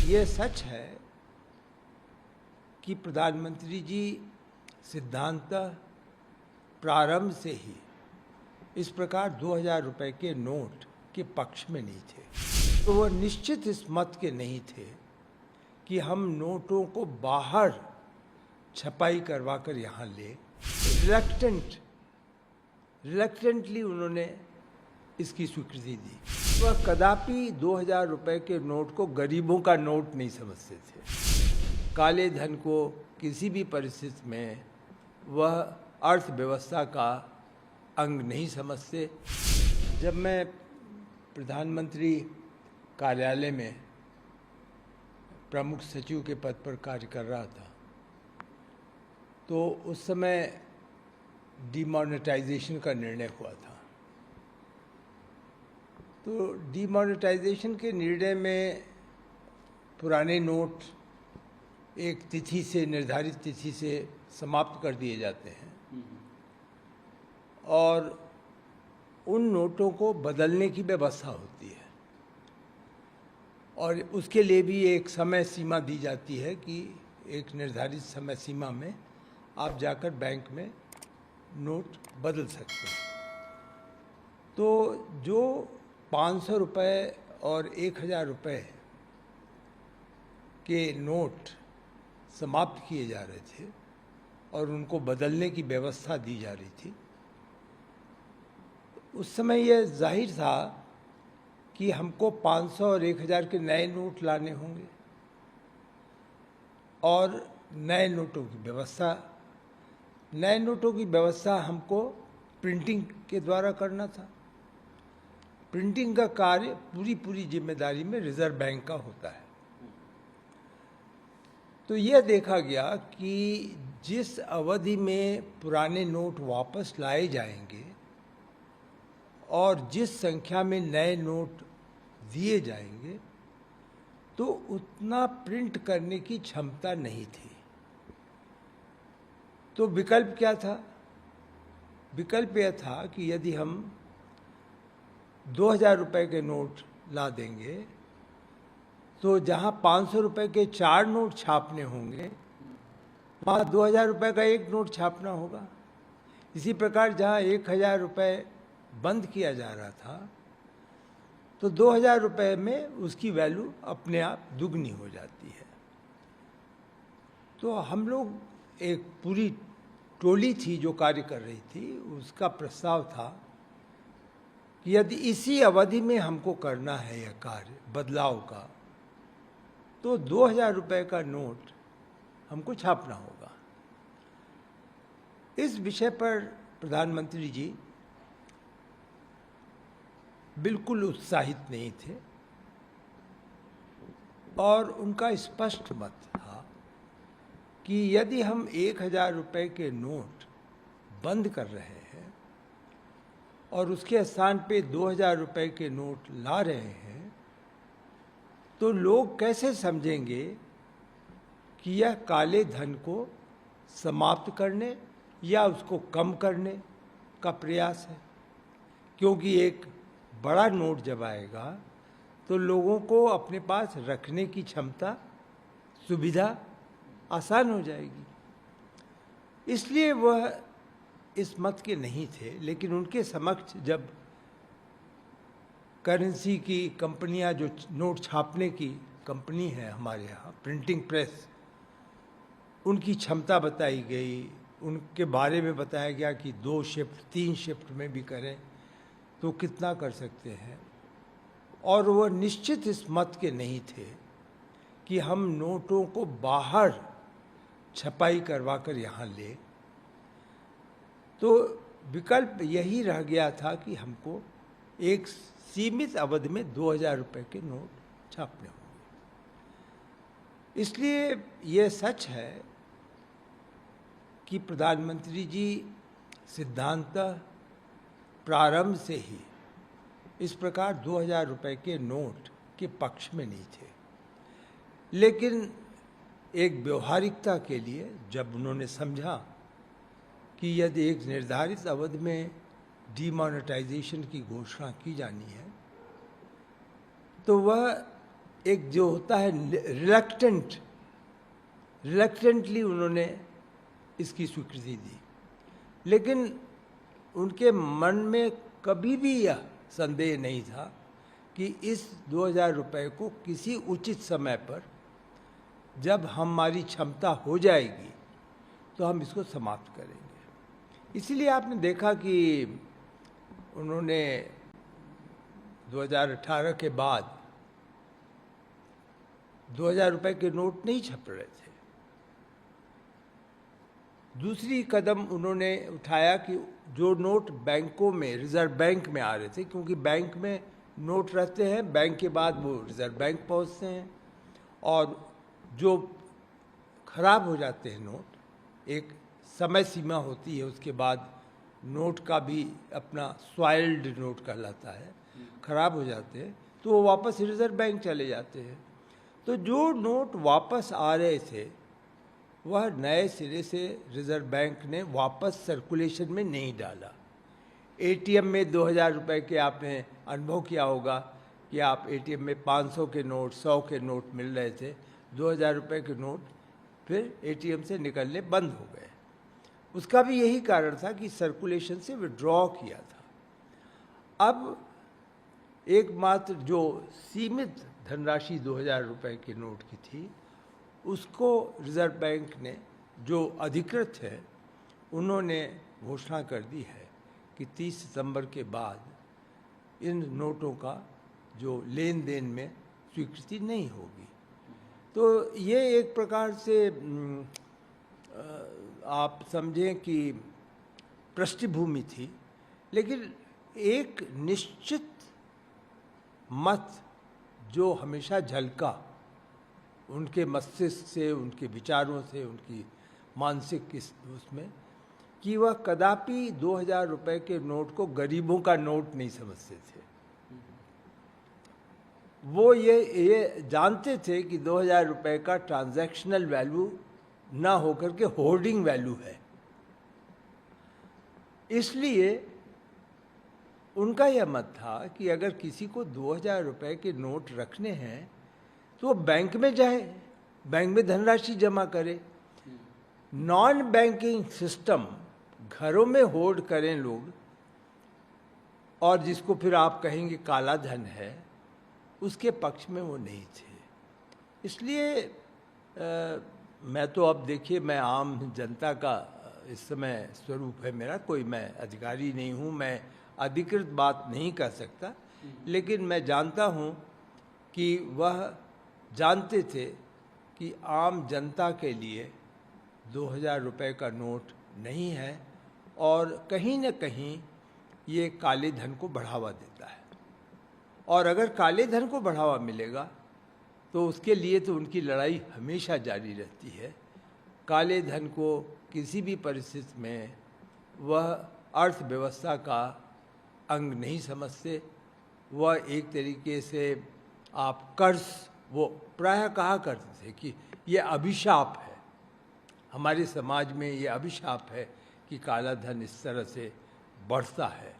ये सच है कि प्रधानमंत्री जी सिद्धांतः प्रारंभ से ही इस प्रकार 2000 रुपए के नोट के पक्ष में नहीं थे। तो वह निश्चित इस मत के नहीं थे कि हम नोटों को बाहर छपाई करवाकर यहाँ ले। रिलक्टेंटली उन्होंने इसकी स्वीकृति दी। वह कदापि 2000 रुपए के नोट को गरीबों का नोट नहीं समझते थे। काले धन को किसी भी परिस्थिति में वह अर्थव्यवस्था का अंग नहीं समझते। जब मैं प्रधानमंत्री कार्यालय में प्रमुख सचिव के पद पर कार्य कर रहा था, तो उस समय डिमोनेटाइजेशन का निर्णय हुआ था। तो डिमोनेटाइजेशन के निर्णय में पुराने नोट एक तिथि से, निर्धारित तिथि से समाप्त कर दिए जाते हैं और उन नोटों को बदलने की व्यवस्था होती है और उसके लिए भी एक समय सीमा दी जाती है कि एक निर्धारित समय सीमा में आप जाकर बैंक में नोट बदल सकते हैं। तो जो 500 रुपये और 1000 रुपये के नोट समाप्त किए जा रहे थे और उनको बदलने की व्यवस्था दी जा रही थी, उस समय यह जाहिर था कि हमको 500 और 1000 के नए नोट लाने होंगे और नए नोटों की व्यवस्था हमको प्रिंटिंग के द्वारा करना था। प्रिंटिंग का कार्य पूरी जिम्मेदारी में रिजर्व बैंक का होता है। तो यह देखा गया कि जिस अवधि में पुराने नोट वापस लाए जाएंगे और जिस संख्या में नए नोट दिए जाएंगे, तो उतना प्रिंट करने की क्षमता नहीं थी। तो विकल्प क्या था? विकल्प यह था कि यदि हम 2000 रुपए के नोट ला देंगे तो जहाँ 500 रुपए के 4 नोट छापने होंगे, वहाँ 2000 रुपए का एक नोट छापना होगा। इसी प्रकार जहाँ 1000 रुपए बंद किया जा रहा था, तो 2000 रुपए में उसकी वैल्यू अपने आप दुगनी हो जाती है। तो हम लोग एक पूरी टोली थी जो कार्य कर रही थी, उसका प्रस्ताव था कि यदि इसी अवधि में हमको करना है यह कार्य बदलाव का, तो 2000 रुपए का नोट हमको छापना होगा। इस विषय पर प्रधानमंत्री जी बिल्कुल उत्साहित नहीं थे और उनका स्पष्ट मत था कि यदि हम 1000 रुपए के नोट बंद कर रहे हैं और उसके स्थान पे 2000 रुपए के नोट ला रहे हैं, तो लोग कैसे समझेंगे कि यह काले धन को समाप्त करने या उसको कम करने का प्रयास है। क्योंकि एक बड़ा नोट जब आएगा तो लोगों को अपने पास रखने की क्षमता, सुविधा आसान हो जाएगी। इसलिए वह इस मत के नहीं थे। लेकिन उनके समक्ष जब करेंसी की कंपनियां, जो नोट छापने की कंपनी है हमारे यहाँ, प्रिंटिंग प्रेस, उनकी क्षमता बताई गई, उनके बारे में बताया गया कि 2 शिफ्ट 3 शिफ्ट में भी करें तो कितना कर सकते हैं। और वह निश्चित इस मत के नहीं थे कि हम नोटों को बाहर छपाई करवाकर यहाँ ले। तो विकल्प यही रह गया था कि हमको एक सीमित अवधि में 2000 रुपए के नोट छापने होंगे। इसलिए यह सच है कि प्रधानमंत्री जी सिद्धांतः प्रारंभ से ही इस प्रकार 2000 रुपए के नोट के पक्ष में नहीं थे। लेकिन एक व्यवहारिकता के लिए जब उन्होंने समझा कि यदि एक निर्धारित अवधि में डिमोनेटाइजेशन की घोषणा की जानी है, तो वह एक जो होता है रिलक्टेंटली उन्होंने इसकी स्वीकृति दी, लेकिन उनके मन में कभी भी यह संदेह नहीं था कि इस 2000 रुपये को किसी उचित समय पर, जब हमारी क्षमता हो जाएगी, तो हम इसको समाप्त करेंगे। इसलिए आपने देखा कि उन्होंने 2018 के बाद 2000 रुपये के नोट नहीं छप रहे थे। दूसरी कदम उन्होंने उठाया कि जो नोट बैंकों में, रिजर्व बैंक में आ रहे थे, क्योंकि बैंक में नोट रहते हैं, बैंक के बाद वो रिजर्व बैंक पहुंचते हैं, और जो खराब हो जाते हैं नोट, एक समय सीमा होती है, उसके बाद नोट का भी अपना स्वाइल्ड नोट कहलाता है, खराब हो जाते हैं तो वो वापस रिजर्व बैंक चले जाते हैं। तो जो नोट वापस आ रहे थे वह नए सिरे से रिजर्व बैंक ने वापस सर्कुलेशन में नहीं डाला। एटीएम में 2000 रुपये के आपने अनुभव किया होगा कि आप एटीएम में 500 के नोट, 100 के नोट मिल रहे थे, 2000 रुपये के नोट फिर एटीएम से निकलने बंद हो गए। उसका भी यही कारण था कि सर्कुलेशन से विड्रॉ किया था। अब एकमात्र जो सीमित धनराशि 2000 रुपये के नोट की थी, उसको रिजर्व बैंक ने, जो अधिकृत है, उन्होंने घोषणा कर दी है कि 30 सितंबर के बाद इन नोटों का जो लेन देन में स्वीकृति नहीं होगी। तो ये एक प्रकार से आप समझें कि पृष्ठभूमि थी, लेकिन एक निश्चित मत जो हमेशा झलका उनके मस्तिष्क से, उनके विचारों से, उनकी मानसिक उसमें, कि वह कदापि 2000 रुपये के नोट को गरीबों का नोट नहीं समझते थे। वो ये जानते थे कि 2000 रुपये का ट्रांजैक्शनल वैल्यू ना होकर के होर्डिंग वैल्यू है। इसलिए उनका यह मत था कि अगर किसी को 2000 रुपये के नोट रखने हैं तो वो बैंक में जाए, बैंक में धनराशि जमा करे। नॉन बैंकिंग सिस्टम, घरों में होल्ड करें लोग, और जिसको फिर आप कहेंगे काला धन है, उसके पक्ष में वो नहीं थे। इसलिए मैं तो अब देखिए, मैं आम जनता का इस समय स्वरूप है मेरा, कोई मैं अधिकारी नहीं हूँ, मैं अधिकृत बात नहीं कर सकता, लेकिन मैं जानता हूँ कि वह जानते थे कि आम जनता के लिए 2000 रुपये का नोट नहीं है, और कहीं न कहीं ये काले धन को बढ़ावा देता है। और अगर काले धन को बढ़ावा मिलेगा तो उसके लिए तो उनकी लड़ाई हमेशा जारी रहती है। काले धन को किसी भी परिस्थिति में वह अर्थव्यवस्था का अंग नहीं समझते। वह एक तरीके से आप कर्ज, वो प्रायः कहा करते थे कि ये अभिशाप है, हमारे समाज में ये अभिशाप है कि काला धन इस तरह से बढ़ता है।